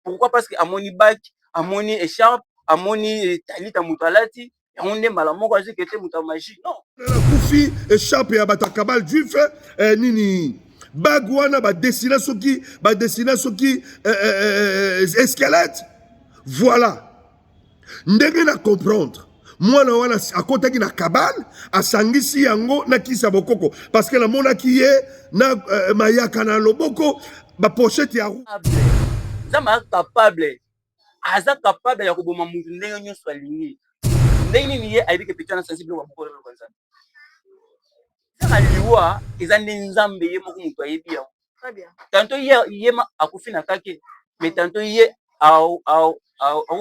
pourquoi? Parce que amoni bac, amoni écharpe, amoni talita mutalati, on est malamoko azi que te muta magie. Non. Kufi écharpe ya bata kabal juif nini bagwana ba dessiner soki squelette. Voilà. Ndenge na comprendre. Mwana wana akotaki na kabal asangisi yango na kisa bokoko parce que la mona qui est na mayaka na loboko ba pochette ya Zama capable. Aza capable ya koboma mutu ndenge nyonso alingi. Ndenge ni ye ayebike petana sensible wa bokolo kwanza. Saka liwa ezande nzambe ye moko mutu ayebi ya. Très bien. Tanto ye ma akufi na kake mais tanto ye au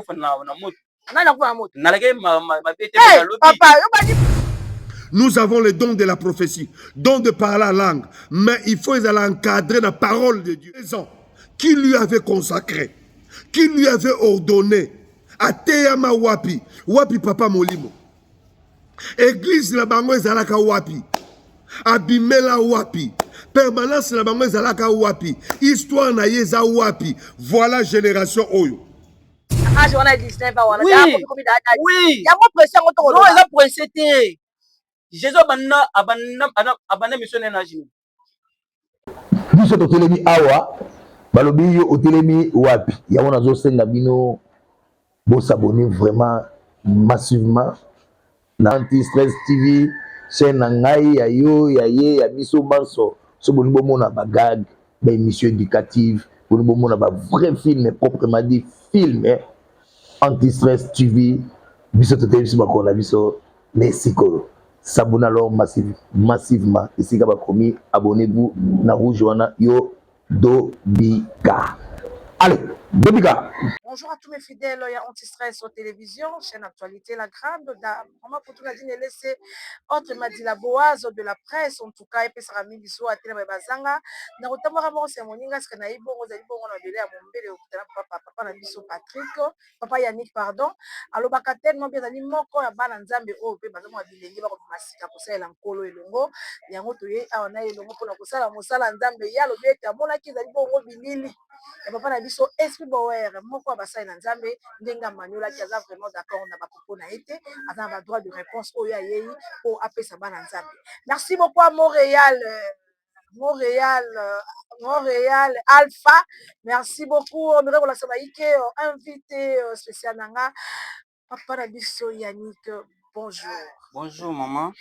fana na moto. Nous avons le don de la prophétie, don de parler la langue, mais il faut encadrer la parole de Dieu. Qui lui avait consacré, qui lui avait ordonné, Ateyama wapi, wapi papa molimo. Église la bango ezalaka wapi, abimela wapi, permanence la bango ezalaka wapi, histoire na yeza wapi. Voilà génération oyo. Oui. Oui. Non, il a pressé. Jésus abandonné mission na jini. Biso to telemi awa balobi yo otelemi wapi yango nazo senga bino bo s'abonner vraiment massivement na Anti-Stress TV chaîne na ngai ya yo ya ye ya biso banso so boni bo mona ba gag ba émission éducative boni bo mona ba vrai film proprement dit film Anti-Stress TV biso to telemi biso bakona biso mesiko. S'abonnez alors massivement. Ici, abonnez-vous na rouge wana yo Dobika. Allez, Dobika. Bonjour à tous mes fidèles, il y a Anti-Stress sur télévision, chaîne Actualité, la grande dame. Comment pour tout le monde laisser autre m'a dit la boise de la presse, en tout cas, et puis ça a mis bisous à Télé Bazanga. N'a notamment vraiment c'est mon ingas que n'a eu bon, vous avez bon, on a délai à mon bébé, papa n'a bisou Patrick, papa Yannick, pardon. Alors, baka tellement bien, d'aller moko ya bana nzambe o pe bazamo bilengi ba ko masika ko sala nkolo elongo yango toye awana elongo pona ko sala mosala nzambe ya lobeta mona ki zali bongo bilili et papa na biso esprit bower moko basai na nzambe ndenga maniola ki aza vraiment d'accord na ba propos na été aza ba droit de réponse oyo ayei po apesa bana nzambe. Merci beaucoup à Montréal Alpha. Merci beaucoup Mireko la Sabaïke invité spécial nanga papa na biso Yannick. Bonjour. Bonjour maman.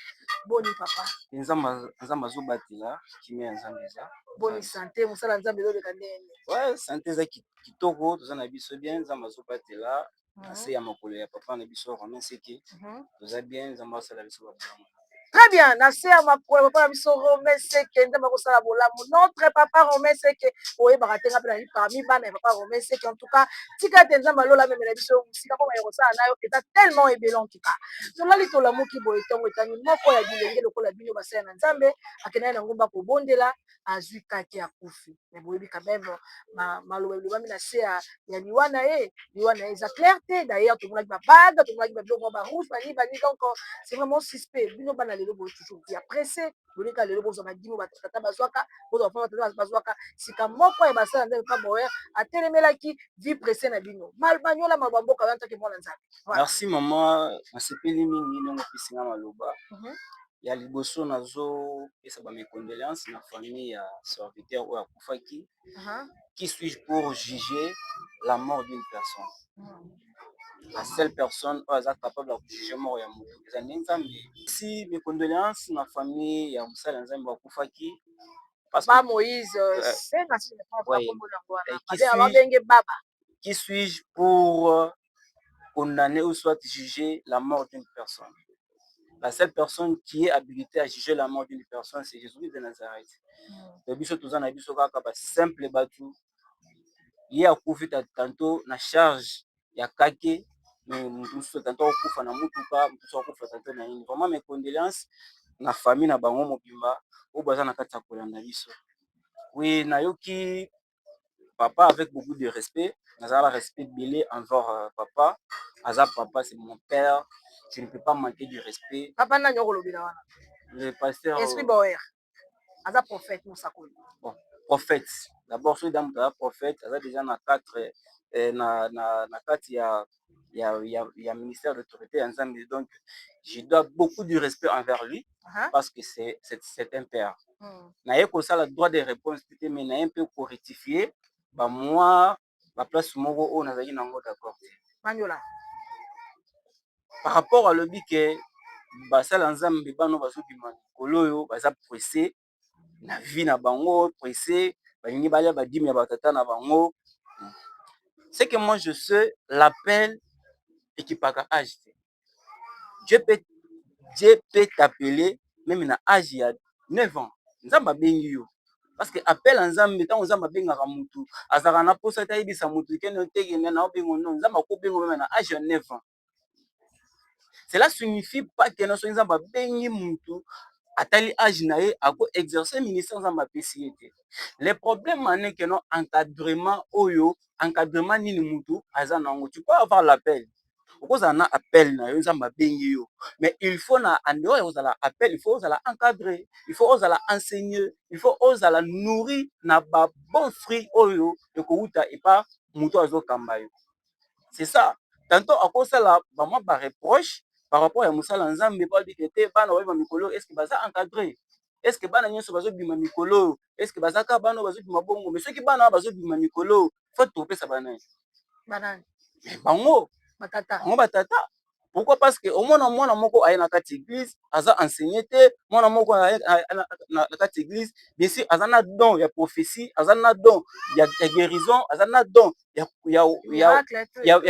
Boni papa. Nzamba zo batila kimia nzambe za. Boni santé musala nzambe lo de kanene. Ouais, santé za kitoko tozana biso bien nzamba zo batila. Assez ya makolo ya papa na biso remercie ki. Toza bien nzamba sala biso papa. Très bien, Nasser Makolo, papa biso Romain Seke, ndema ko sala bolamu. Notre papa Romain Seke, oye baratenga pela ni parmi bana papa Romain Seke en tout cas, tika tenza malola même la biso sika ko mayoko sala nayo eta tellement ébélé en tout cas. Tolali tolamu ki boye tongo etani moko ya bilenge lokola bino basaya na Nzambe, akena na ngomba ko bondela azui kaki ya kufi. Mais boyebi quand même maloba lobami na se ya liwana liwana eza clarté d'ailleurs tout le monde ba bague, tout le monde ba biloko ba rouge, ba ni donc c'est vraiment suspect. Bino bana toujours bien pressé boleka lelo bozwa madimo batata bazwaka bozwa fama bazwaka sika moko ya basala ndenge pa boyer atelemelaki vie pressé na bino mal banyola mabamboka banta ke mwana nzambe. Merci maman, nasepeli mingi ndenge opesinga maloba ya liboso nazo pesa ba mes condoléances na famille ya serviteur oyo akufaki. Qui suis-je pour juger la mort d'une personne? La seule personne qui est capable de juger mort ya mutu eza nzambe. Si mes condoléances na famille ya musala nzambe akufaki papa Moïse qui suis-je pour condamner ou soit juger la mort d'une personne? La seule personne qui est habilitée à juger la mort d'une personne, c'est Jésus de Nazareth. Biso tozana biso kaka ba simple batu ye akufita tantôt na charge ya kake mais mutu tantôt akufa na mutuka mutu akufa tantôt na nini. Vraiment mes condoléances na famille na bango mobimba o baza na kati ya kolanda biso. Oui, nayoki papa avec beaucoup de respect, nazala respect belé envers papa. Aza papa, c'est mon père. Je ne peux pas manquer de respect. Papa na nyoko lobina wana. Le pasteur Esprit Boer. Aza prophète Moussa Kouli. Bon, prophète. D'abord, celui d'un prophète, aza déjà na 4 na kati ya ministère d'autorité ya Nzambe. Donc je dois beaucoup de respect envers lui parce que c'est un père. Naye kosala droit de réponse te mais naye mpe ko rectifier ba moi ba place moko o nazali nango d'accord. Manyola. Par rapport à lobi que basala Nzambe bano bazobima mikolo oyo baza pressé na vie na bango, pressé balingi balia badimi ya batata na bango. C'est que moi je sais l'appel ekipaka âge. Dieu peut t'appeler même na âge ya 9 ans. Nzamba bengi yo. Parce que appel en Nzambe tant Nzamba bengaka mutu azaka na posa ta yebisa mutu kene tekene na obengo non Nzamba ko bengo même na âge ya 9 ans. Cela signifie pas que non Nzamba bengi mutu atali âge na ye ako exercer ministère Nzamba pesi te. Le problème en est que non encadrement oyo encadrement nini mutu aza nango. Tu peux avoir l'appel. Pourquoi on a appel na yo Nzamba bengi yo. Mais il faut na en dehors aux la appel, il faut aux la encadrer, il faut aux la enseigner, il faut aux la nourrir na ba bon fruit oyo de kouta et pas mutu azo kambayo. C'est ça. Tantôt à cause là ba moi ba reproche par rapport à musala Nzambe pas dit que te bana wa mikolo est-ce que baza encadrer? Est-ce que bana nyoso bazo bima mikolo? Est-ce que baza ka bana bazo bima bongo? Mais ceux qui bana bazo bima mikolo, faut topé ça bana. Banane. Bango Batata. Bango batata. Pourquoi? Parce que au moins moko aye na kati église, aza enseigné te, mwana moko na kati église, bien sûr azana don ya prophétie, azana don ya guérison, azana don ya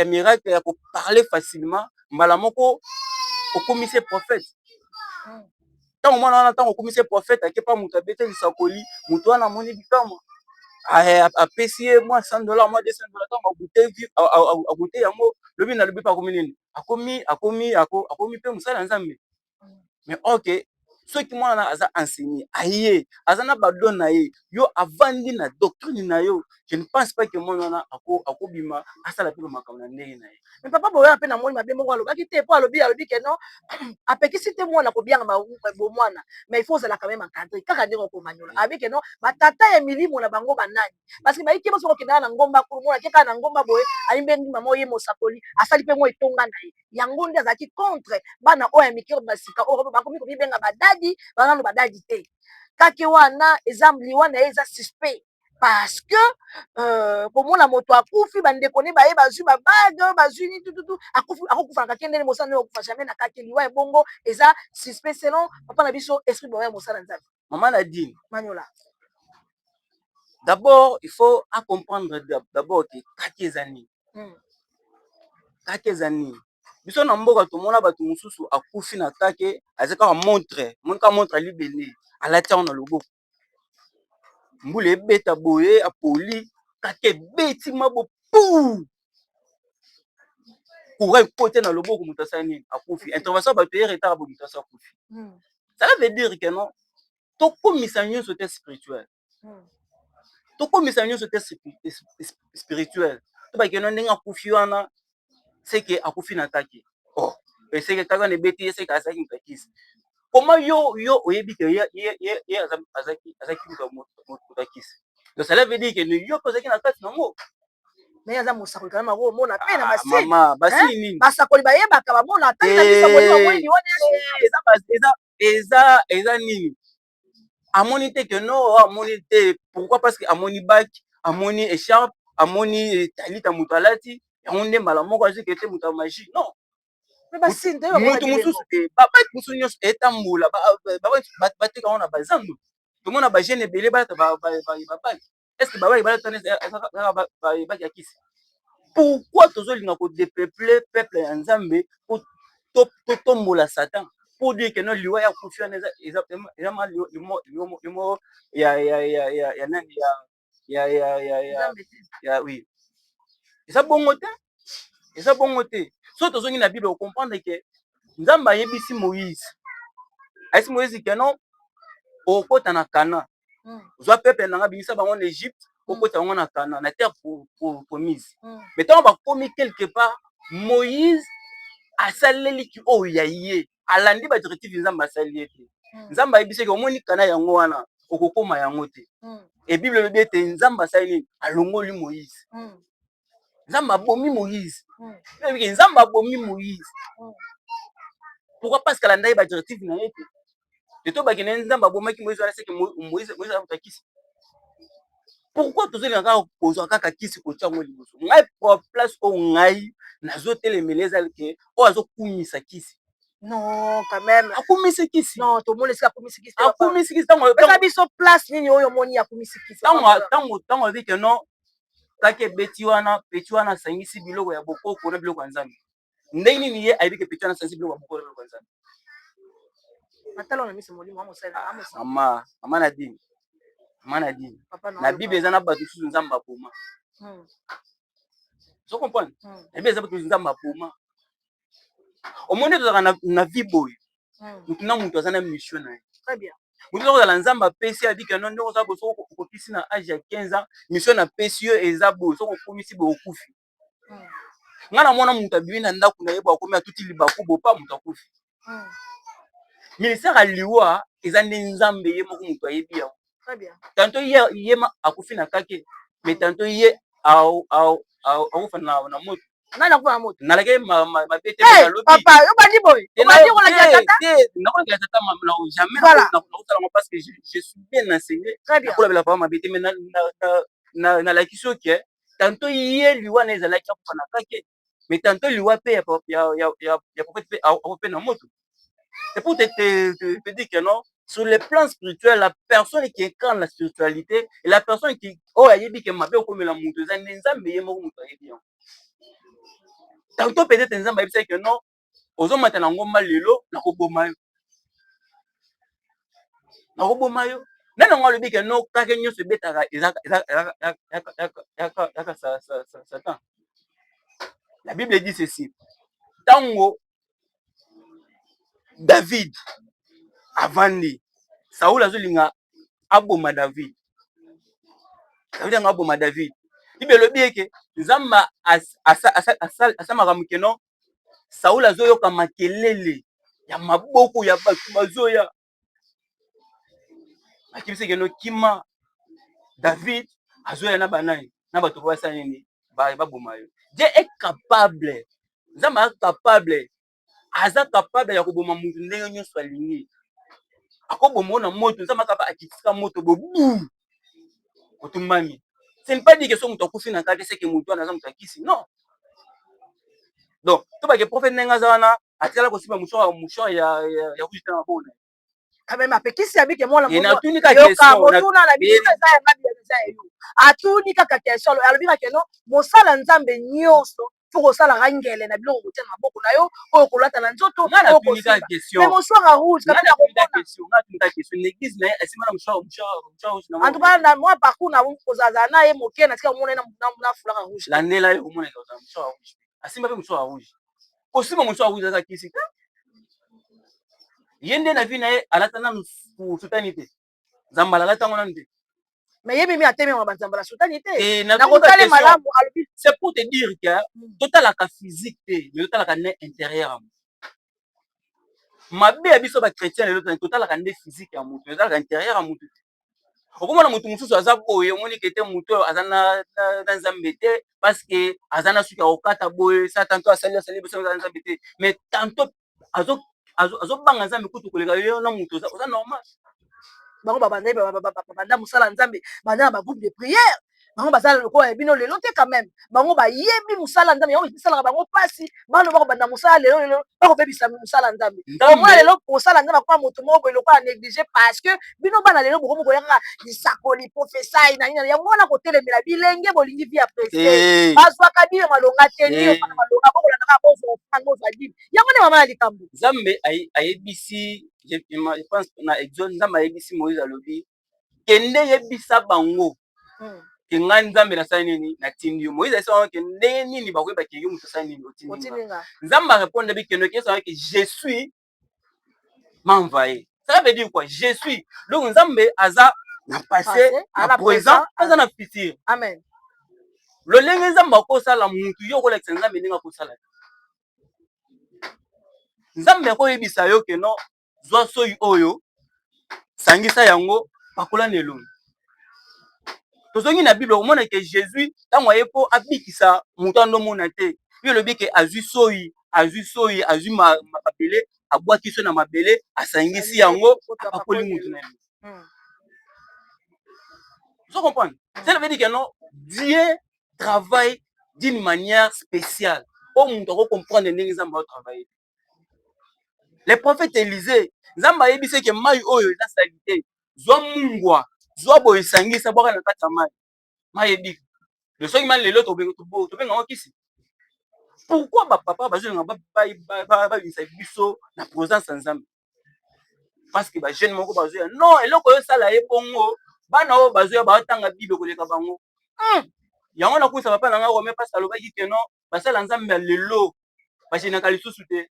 miracle ya ko parler facilement, mbala moko okomise prophète. Tant mwana wana tant okomise prophète akepa mutu abete lisakoli, mutu wana moni bikama. Apesi ye moi $100, moi $200 tant agoûté yango lobi na lobi pa komi nini akomi pe musala Nzambe. Mais OK ceux qui mwana aza enseigné aye azana badon na ye yo avandi na doctrine na yo, je ne pense pas que mwana akobima asala pe makambo na ndenge na ye. Mais papa boya pe na moni mabe moko alobaki te po alobi ke non apekisi te mwana ko bianga bo mwana, mais il faut ça quand même encadrer kaka ndenge ko manyola abi ke non batata ya milimo na bango banani parce que ba iki boso ko kina na ngomba ko mwana ke kana ngomba boye alimbengi mama ye mosakoli asali pe mo etonga na ye yango ndi azaki contre bana oya mikiro basika o bakomi ko bibenga badadi banano badadi te kake wana exemple wana eza suspect parce que komona moto akufi bandeko ne baye bazwi babage bazwi ni tututu akokufaka kendele mosala ne okufa jamais na kake liwa ebongo eza suspect selon papa na biso esprit boya mosala Nzambe. Maman Nadine Manyola. D'abord il faut à comprendre d'abord que kake ezani. Kake ezani. Biso na mboka tomona bato mususu akufi na kake azaka montre libele alati na loboko. Mbule beta boye apoli kake beti mabo pou courant côté na loboko mutasani akufi intervention ba payer retard bo mutasa akufi. Ça veut dire que non to komisa nyonso te spirituel. To komisa nyonso te spirituel. To ba kenon ndenge akufi wana c'est que akufi na kake. Oh, et c'est que kaka ne beti c'est que asaki mtakisi. Comment yo oyebi que ye azaki mutakisi. Donc ça veut dire que yo kozaki na kati nango. Mais yaza musakoli kana mabo mona pe na basi. Mama, basi nini? Basakoli bayebaka bamona tali na biso boni bamoni ni wana eza nini? Amoni te que non, amoni te. Pourquoi? Parce que amoni bac, amoni écharpe, amoni talita mutalati, onde mala moko aziki te muta magie. Non. Mais basi nde mutu mususu te baba mususu nyonso etambula baba te kana na bazango. Tout le monde a ba jeune belé ba est-ce que baba ibala tane ba yakisi? Pourquoi tozolinga ko dépeupler peuple ya Nzambe pour tombola Satan pour dire que non liwa ya kufiana eza mal limo ya nani ya oui. Eza bongo te. So tozongi na Bible comprendre que Nzambe ayebisi Moïse. Ayebisi Moïse que non okota na Canaan. Ozwa peuple nanga bimisa bango en Égypte. Okota bango na Canaan na terre promise. Mais tant ba komi quelque part Moïse asaleli ki oyaye alandi ba directive Nzambe asali ete. Nzambe ayebisi que omoni Canaan yango wana okokoma yango te. Et Bible le dit Nzambe asali alongoli Moïse. Nzambe abomi Moïse. Nzambe abomi Moïse. Pourquoi? Parce que la ndaye ba directive na yete. Et toi bakene Nzambe abomaki Moïse wala c'est que Moïse a mutakisi. Pourquoi tous les gens posent kaka kisi ko tsango liboso? Ngai pour place au ngai nazo telemeleza ke o azo kumisa kisi. Non, quand même. Akumisi kisi. Non, tout le monde est akumisi kisi. Akumisi kisi tango. Pesa biso place nini oyo moni akumisi kisi. Tango dit que non. Kake beti wana sangisi biloko ya bokoko na biloko ya Nzambe. Ndenge nini ye ayebi ke beti wana sangisi biloko ya bokoko na biloko ya Nzambe. Natalo na misi molimo amosala. Mama na dini. Mama na dini. Na Bible eza na bato susu Nzambe apoma. So comprendre? Na Bible eza bato Nzambe apoma. Omonde tozaka na vie boy. Mutu na mutu aza na mission na ye. Très bien. Mutu ozala Nzambe apesi abi ke non ndeko za boso okokisi na âge ya 15 ans, mission na pesi yo eza boso okomisi bo okufi. Ngana mwana mutu abibi na ndako na ye ba komi atuti libaku bopa mutu akufi. Ministère aliwa eza Nzambe ye moko mutu ayebi ya. Très bien. Tanto ye akufi na kake, mais tanto ye akufa na moto. Nana kwa moto. Nalake mabete na lobi. Papa, yo bandi boy. Yo bandi ko la tata. Nakona la tata na jamais na parce que je suis bien enseigné. Nakona la papa mabete mais na la kiso ke tanto ye liwa na ezala ki akufa na kake, mais tanto liwa pe ya prophète pe akufa na moto. C'est pour te dire que non, sur le plan spirituel, la personne qui incarne la spiritualité et la personne qui ayebi que mabe comme la moto za Nzambe ye moko moto ayebi. Tanto peut-être Nzambe ayebi que non, ozo matana ngoma lelo na koboma yo. Na koboma yo. Nana ngalo bi que non kaka nyoso betaka Satan. La Bible dit ceci. Tango David avandi Saoul azolinga aboma David. David anga aboma David. Ibelo bieke Nzamba asamaka mukeno Saoul azoyoka makelele ya maboko ya batu bazoya. Akibise keno kima David azoya na banani na bato basa nini baboma yo. Dieu est capable. Nzamba est capable. Aza capable ya koboma mutu ndenge nyonso alingi. Akoboma moto Nzamba kapa akitika moto bobu. Otumbami. Ce n'est pas dit que son mutu akufi na kake c'est que mutu anaza mutu akisi. Non. Donc, to ba ke prophète nenga zana atikala ko siba mouchoir ya kujita na bona. Quand même apekisi abi ke mona moto. Na tuni ka question. Na la biso za ya ngabi ya yo. Atuni kaka question. Alobi ka keno mosala Nzambe nyonso. Faut ça la rangele na biloko kotia na boko na yo oyo kolata na nzoto oyo kosimba mais mouchoir rouge quand même na question l'église na esima na mouchoir en tout cas na moi parcours na kozaza na ye moke na tika mona na foulard rouge la nela yo mona ka mouchoir rouge asimba pe mouchoir rouge kosimba mouchoir rouge za kisi yende na vie na ye alata na soutanité zambala alata ngona nde. Mais yemi atemi wa banzamba la soutanité na kotale malamu alobi c'est pour te dire que total la physique mais total la né intérieur mabe ya biso ba chrétien le total la né physique ya mutu total la intérieur ya mutu okomona mutu mususu aza boye omoni kete mutu azana na Nzambe te parce que azana suka okata boye ça tantôt asali biso na Nzambe te mais tantôt azo banga Nzambe kutu koleka yo na mutu oza normal. Bango banda musala Nzambe banda ba groupe de prière bango basala lokola bino lelo te quand même bango ba yebi musala Nzambe yango bisala bango pasi bano bako banda musala lelo bako bebisa musala Nzambe moi lelo musala Nzambe kwa moto moko lokola négliger parce que bino bana lelo boko moko yanga disakoli professeur na nini yango na kotelemela bilenge bolingi via presse bazwa kabile malonga te ni opana malonga boko na ka bozo fango zadib yango ne mama likambo Nzambe ayebisi je pense na Exode Nzambe ayebisi Moïse alobi kende yebisa bango ke nga Nzambe na sala nini na tindi yo Moïse ayebisa ke ndenge nini bakoyeba ke yo mutu sala nini otindi Nzambe répondre bi kende ke ça que je suis m'envoyé. Ça veut dire quoi? Je suis. Donc Nzambe aza na passé, na présent, aza na futur. Amen. Le lenge Nzambe ko sala mutu yo ko lekisa Nzambe ndenge ko sala. Nzambe ko yebisa yo ke non zwa soyi oyo sangisa yango pakola nelo tozongi na Bible omona ke Jésus tango ayepo abikisa mutu andomona te yo lobi ke azwi soyi azwi mabele abwaki so na mabele asangisi yango apakoli mutu na ye. Vous comprenez? Ça veut dire que non, Dieu travaille d'une manière spéciale. Au monde on comprendre ndenge nzamba travailler. Les prophètes Élisée, nzamba yebise ke mai oyo eza salite. Zwa mungwa, zwa boye sangisa bwaka na kati ya mai. Mai ebi. Le soki man lelo to benga kisi. Pourquoi ba papa bazwe nga ba bisa biso na présence nzambe? Parce que ba jeune moko bazwe non eloko yo sala ye bongo bana oyo bazwe ba tanga Bible koleka bango. Yango na kuisa papa na nga Romain parce alobaki ke non basala nzambe ya lelo bashenaka lisusu te.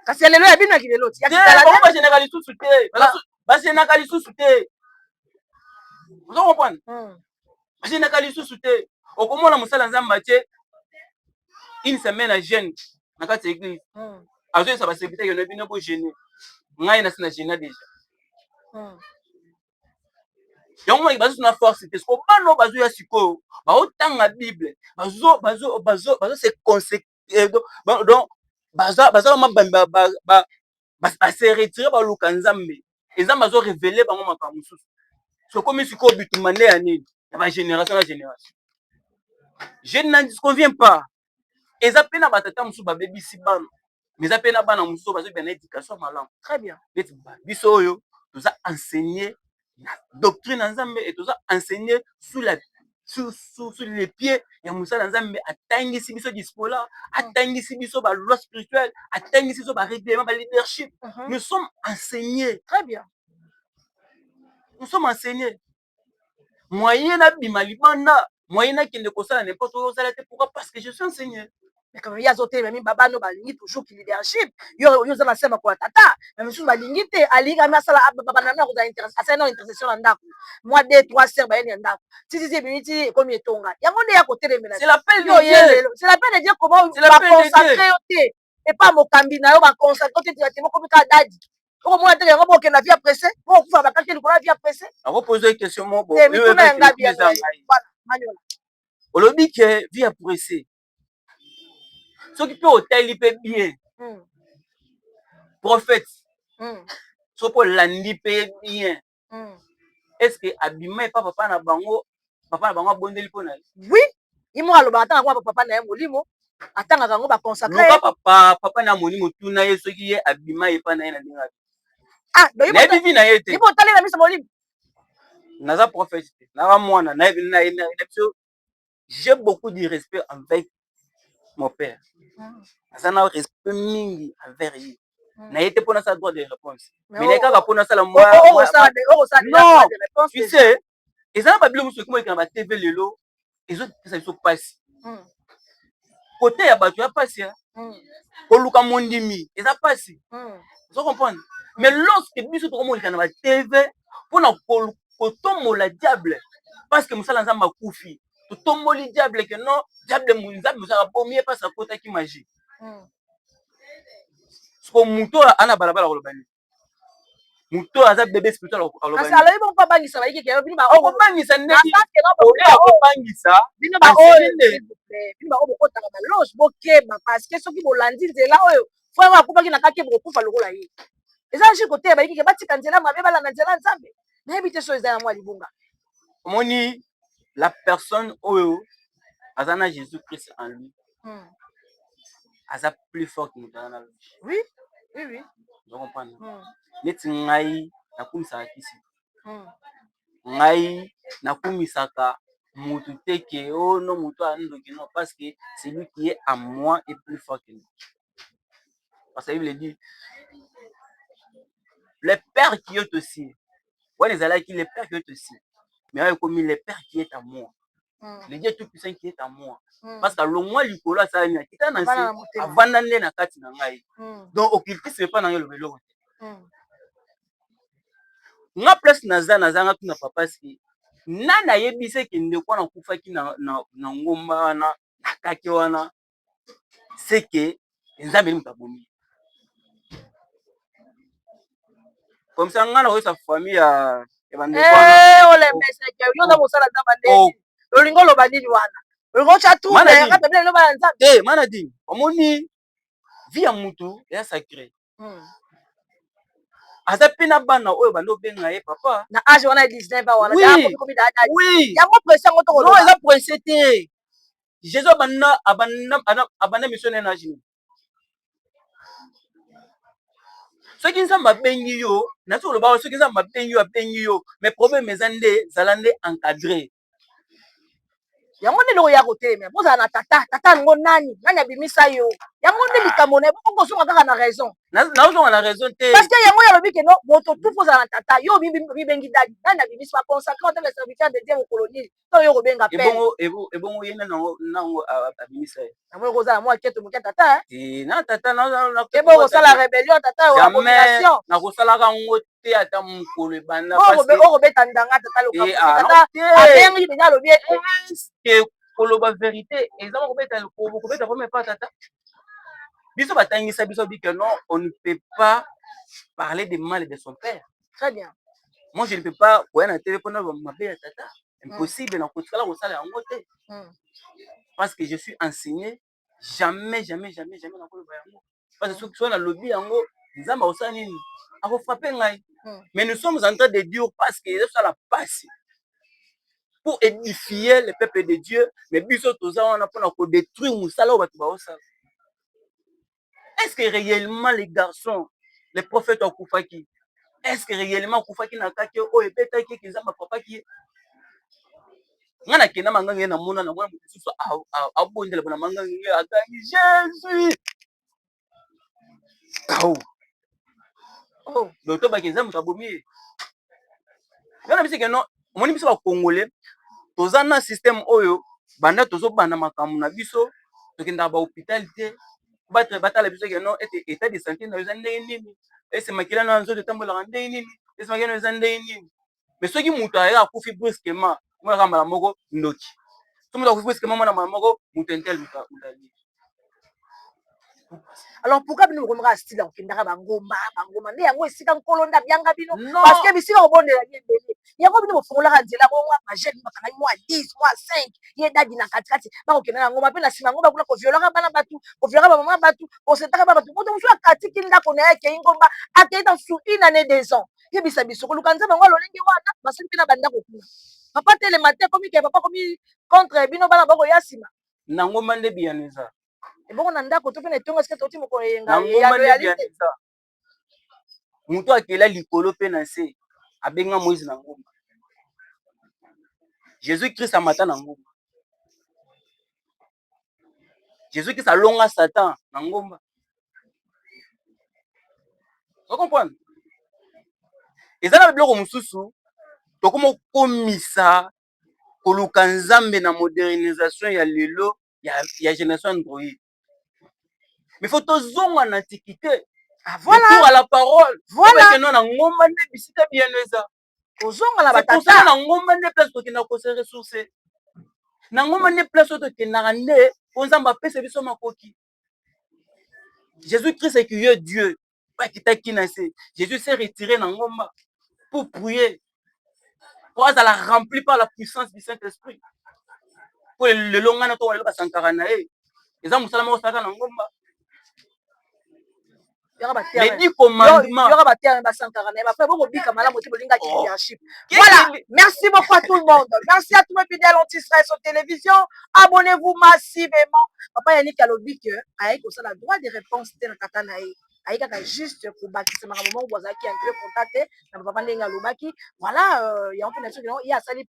Kasi lelo ya bino ki lelo ti yakitala te bashenaka lisusu te. Bashenaka lisusu te. Vous comprenez? Bashenaka lisusu te. Okomona musala nzambe te une semaine à jeune na kati ya église. Azo sa ba secrétaire yo bino bo jeûner. Ngai na sina jeûner déjà. Yango maki bazo na force te sko bano bazo ya siko ba otanga Bible bazo se consacrer donc bazo mabamba ba se retirer ba luka nzambe nzambe bazo révéler bango makambo mususu so comme siko bitumande ya nini ya ba génération na génération je n'en disconviens pas eza pena batata mususu babebisi bano mais eza pena bana mususu bazo bien éducation malamu très bien beti biso oyo toza enseigner la doctrine nzambe et toza enseigner sous les pieds ya musala nzambe atangisi biso discola atangisi biso ba loi spirituelle atangisi biso ba règlement ba leadership nous sommes enseignés très bien nous sommes enseignés moyen na bima libanda moyen na kende kosala n'importe quoi osala te pourquoi parce que je suis enseigné. Mais quand même, il y a d'autres même baba no balingi toujours qui leadership. Yo za na sema kwa tata. Mais monsieur balingi te aliga na sala baba na ko za interest. Asa na intercession na ndako. Moi 2 3 sœurs ba yeni ndako. Si minute comme etonga. Yango nde ya côté remela. C'est l'appel de Dieu. C'est l'appel de Dieu comment va consacrer yote. Et pas mo kambi na yo ba consacrer yote directement comme ka dadi. Oko mo ate yango boke na vie pressé. Bo kufa ba kanke likola vie pressé. On va poser une question mo bo. Yo na ngabi ya. Voilà, Manuel. Olobi ke vie pressé. Soki pe otali pe bien prophète soki olandi pe bien est-ce que abima epa papa na bango abondeli mpo na ye oui imo alobaka atangaka kwa papa na ye molimo atangaka yango baconsacre luka papa na molimo tuna ye soki ye abima epa na ye na ndenge nayebi vi na ye te ibo otali na miso molimo naza prophète te naza mwana nayebi na biso j'ai beaucoup de respect avec mon père. Ça n'a respect mingi envers lui. Na été pour ça droit de réponse. Mais les gars pour ça la moi. Non. Tu sais, ils ont pas bien monsieur comment ils va TV lelo. Ils ont ça se passe. Côté ya batu ya passe. Ko luka mondimi, ils a passé. Vous comprenez? Mais lorsque biso to comment ils va TV pour na ko tomo la diable parce que musala nzamba kufi. Tomboli diable que non diable munza musala bomie pas sa kota ki magie so muto ana balabala kolobani muto aza bébé spirituel kolobani asa aloyi bon pa bangisa ba yiki ke bino ba o bangisa ndeki o bangisa bino ba o bino ba o bokota ba loge bokeba parce que soki bolandi nzela oyo fo ba kupaki na kake bokufa lokola ye eza shi kote ba yiki ke batika nzela mabe bala na nzela nzambe na yebite so eza na mwa libunga omoni la personne oyo azana Jésus-Christ en lui aza plus fort que mutana. Oui, oui, oui. Vous comprenez? Neti ngai nakumisaka kisi. Ngai nakumisaka mutu teke oh non mutu andoki non parce que celui qui est à moi est plus fort que lui. Parce que la Bible dit le Père qui est aussi. Ouais les alaki le Père qui est aussi. Mais comme le Père qui est à moi. Le Dieu tout puissant qui est à moi. Parce que le moi likolo ça ni kita na si avanda nde na kati na ngai. Donc occultisme pas na yo le belo. Nga place nazanga tuna papa ski. Nana yebise ki ndeko na kufaki na ngomba wana nakaki wana. C'est que nzambe mutabomi. Comme ça nga na sa famille olemeseke yo nda mosala nzambe ndeni olingi oloba nini wana olingi otya trouble yanga pembeni eloba ya nzambe te manadi omoni vie ya mutu eya sacré aza mpe na bana oyo bando obenga ye papa na age wana ya 19 ans wana oui yango presse yango to non eza presse te jésus abanda mission naye na age nini soki nzambe abengi yo nati oloba soki nzambe abengi yo mais problème eza nde zala nde encadré yango nde eloko ya kotelemela bozala na tata yango nani abimisa yo yango nde likambo na ye bokozonga kaka na raison nazonga na raison te parce que yango yalobi ke no moto tu ozala na tata yo bibengi dadi nani abimisi baconsacre en tant que serviteur de dieu mokolo nini to yo kobenga ebongo ye nango abimisa ye namoni kozala mwa keto moke tata na tata ebokosala rébellion tata abomination nakosalaka ngo te ata mokolo ebanda okobeta ndanga tata lokaata abengi deja alobi ete koloba vérité eza kobeta lokobo kobeta vraimen pa tata biso batangisa biso bike non on ne peut pas parler de mal de son père très bien moi je ne peux pas koya na tv mpona mabe ya tata impossible na kotikala kosala yango te parce que je suis enseigné jamais nakoloba yango parce que soki nalobi yango nzambe akosala nini akofrape ngai mais nous sommes en train de dire parce que ezosala pasi pour édifier le peuple de Dieu mais biso toza wana mpona kodétruire mosala oyo bato baosala. Est-ce que réellement les garçons les prophètes akufaki est-ce que réellement akufaki na kaki oyo ebetaki eke nzambe apapaki ye nga nakenda mangangi ye namona na mwana mosusu abondela bona mangangi ye akangi jésus kao donc tobaki nzambe abomi ye ngana biso keno omoni biso bakongole toza na système oyo banda tozobanda makambo na biso tokendaka bahôpital te batala biso keno ete état de santé na yo eza ndenge nini ese makila na nzoto etambolaka ndenge nini ese makila na yo eza ndenge nini mais soki moto ayaka akufi brusquement monaka mbala moko ndoki so moto akufi brusquement mona mbala moko moto intel mutali. Alors pourquoi bino bokomaka style okendaka bangomba nde yango esika nkolo nda byanga bino parce que bisika obondela ye ebele yango bino bofungolaka nzela bongo bagene bakangaki mwa 10 mwa 5 ye dadi na katikati bakokendaka ngomba mpe na nsima yango bakuna koviolaka bana batu koviolaka bamama batu kosetaka bana batu moto mosusu akatiki ndako na ye akei ngomba akei dans sur une année 2 ans yebisa biso koluka nzambe yango alolenge wana basali mpe na bandako kuna papa telema te komi ke papa komi contre bino bana bakoya nsima na ngomba nde biyano eza ebongo na ndako to mpe na etongo esika toti mokolo yenga moto akela likolo mpe na se abenga moïse na ngomba jésus christ amata na ngomba jésus christ alonga satan na ngomba okomprendre eza na biloko mosusu tokoma okomisa koluka nzambe na modernisation ya lelo ya génération android mais faut tozonga na antiquité retour à la parole que non na ngomba nde bisika biyano eza ozonga na batata na ngomba nde place tokendaka kose ressource na ngomba nde place oyo tokendaka nde po nzambe apesa biso makoki jésus christ ekuye dieu bakitaki na se jésus s'est retiré na ngomba pour prier po azala rempli par la puissance du Saint-Esprit po lelo ngana to lelo basankara na ye eza mosala moko osalaka na ngomba les 10 commandements. Voilà, merci beaucoup à tout le monde. Merci à tous mes fidèles anti-stress sur télévision. Abonnez-vous massivement. Papa Yannick alobi que avec ça la droit de réponse de katana aïkaka juste pour bâtir ma maman wazaki un peu contacté na papa ndenga lobaki voilà il y a un peu nation il y a sali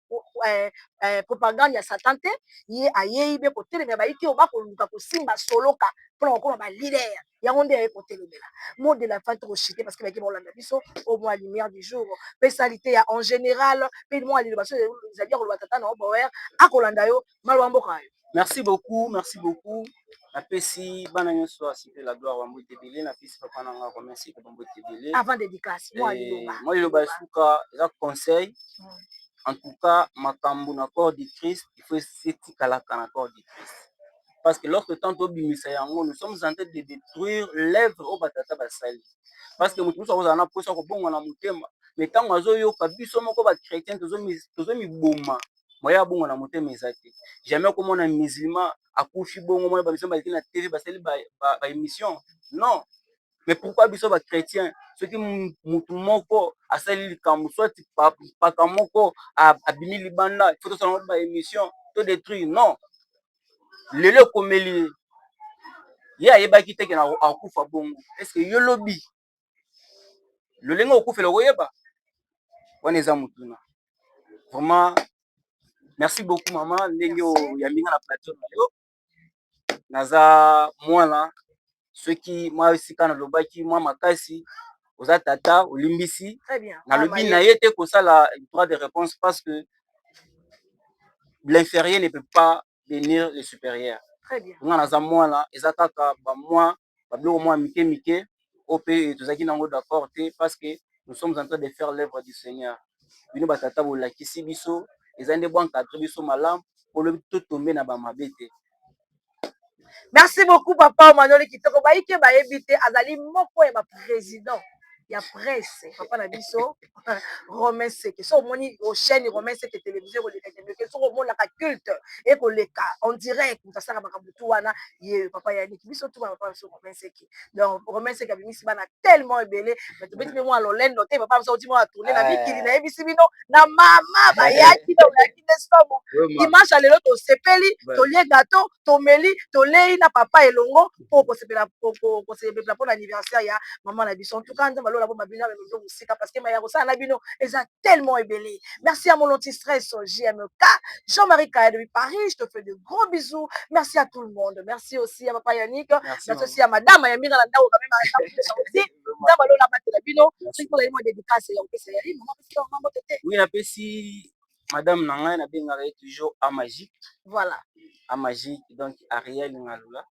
propagande ya satan te ye ayeibe ko telemela baiti oba ko luka ko simba soloka pour ko ba leader yango nde aye ko telemela mot de la fin trop chité parce que baki bolanda biso au moins lumière du jour personnalité en général pe moi les baso les alliés ko batata na bower akolanda yo malwa mboka yo. Merci beaucoup, merci beaucoup. Napesi bana nyonso asite la gloire wa mbote belé napesi papa na nga remercier que mbote belé. Avant dédicace, moi liloba. Moi liloba suka za conseil. En tout cas, makambo na corps de Christ, il faut s'étiquer na corps de Christ. Parce que lorsque tant obimisa yango, nous sommes en train de détruire l'œuvre au batata basali. Parce que mutu so ozana posa ko bongo na mutema, mais ntango azoyoka biso moko bachrétien tozomiboma moya bongo na motema eza te. Jamais komona musulman akufi bongo mona bamiso baleki na tv basali baémission non. Mais pourquoi biso bachrétien soki mutu moko asali likambo soit paka moko abimi libanda ifo tosala ngo baémission to détruire non. Lelo ekomeli ye ayebaki teke na akufa bongo, estce yo lobi lolenge okufela koyeba wana eza mutuna. Vraiment merci beaucoup mama ndenge oyambinga na plateau na yo. Naza mwana soki mwa esika nalobaki mwa makasi oza tata olimbisi nalobi na ye te kosala droit de réponse parce que l'inférieur ne peut pas venir le supérieur. Nga naza mwana eza kaka bamwa babiloko mwa mike mike oyo mpe tozalaki nango d'accord te parce que nous sommes en train de faire l'œuvre du Seigneur. Bino batata bolakisi biso eza nde boencadre biso malamu olobi totombe na bamabe te. Merci beaucoup papa Manoli Kitoko baike bayebi te azali moko ya président ya presse papa na biso Romain Seke so moni au chaîne Romain Seke télévision ko leka ke so mona ka culte et ko leka en direct mutasaka makabutu wana ye papa ya niki biso tout papa so Romain Seke donc Romain Seke abimisi bana tellement ebele mais to beti mo alolendo te papa so ti mo a tourner na bikili na yebisi bino na mama ba yaki na yaki nestomo dimanche alelo to sepeli to lie gâteau to meli to lei na papa elongo po ko sepela pour l'anniversaire ya maman na biso en tout cas nzamba lola bo mabina mezo musika parce que maya ko sana bino eza tellement ébélé. Merci à mon anti-stress JMK Jean-Marie Kaya depuis Paris, je te fais de gros bisous. Merci à tout le monde. Merci aussi à papa Yannick, merci aussi à madame Yamira Landa quand même aussi. Nzamba lola batela bino, c'est pour les mots dédicace et on peut se y maman parce que maman tete. Oui, na pesi madame nanga na benga toujours à magique. Voilà. À magique donc Ariel Ngalula.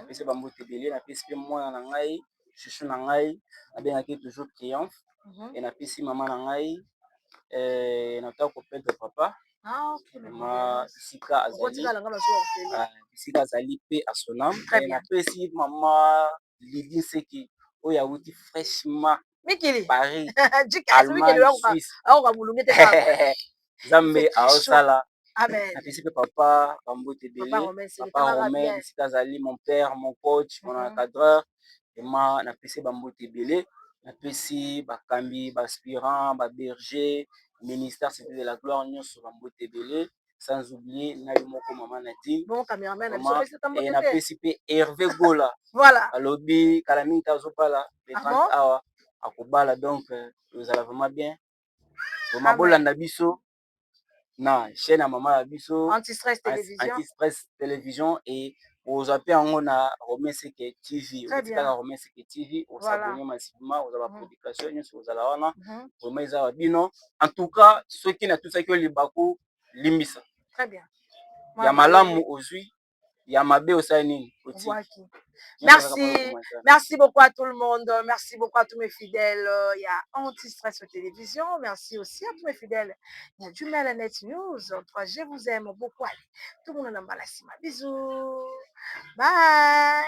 Pesi bambote belé na pesi pe mwana na ngai chouchou na ngai na benga toujours triomphe et na pesi maman na ngai nataka kopedre papa ma bisika azali pe à son âme napesi mama Lydie Seki oyo awuti fraîchement Paris Allemagne Suisse Zambe aosala napesi pe papa bambote ebele papa Romain bisika azali mon père mon coach mon encadreur ema napesi bambote ebele napesi bakambi baspirant baberger ministère c'était de la gloire nyonso bambote ebele sans oublier nayo moko mama Nadine et napesi pe Hervé Gola alobi kala mingi te azobala le 30 awa akobala donc tozala vraiment bien vraiment bolanda biso na chaîne ya mama ya biso Anti-stress télévision et ozwa pe yango na Romain Seke TV otikaka Romain Seke TV osabone massivement ozala bapublication nyonso ozala wana vraiment eza wa bino en tout cas soki natusaki yo libaku limbisa ya malamu ozwi ya mabe osali nini otiki. Merci beaucoup à tout le monde. Merci beaucoup à tous mes fidèles. Il y a Anti-Stress Télévision. Merci aussi à tous mes fidèles. Il y a du Net News. Je vous aime beaucoup. Allez, tout le monde en a mal à bisous. Bye.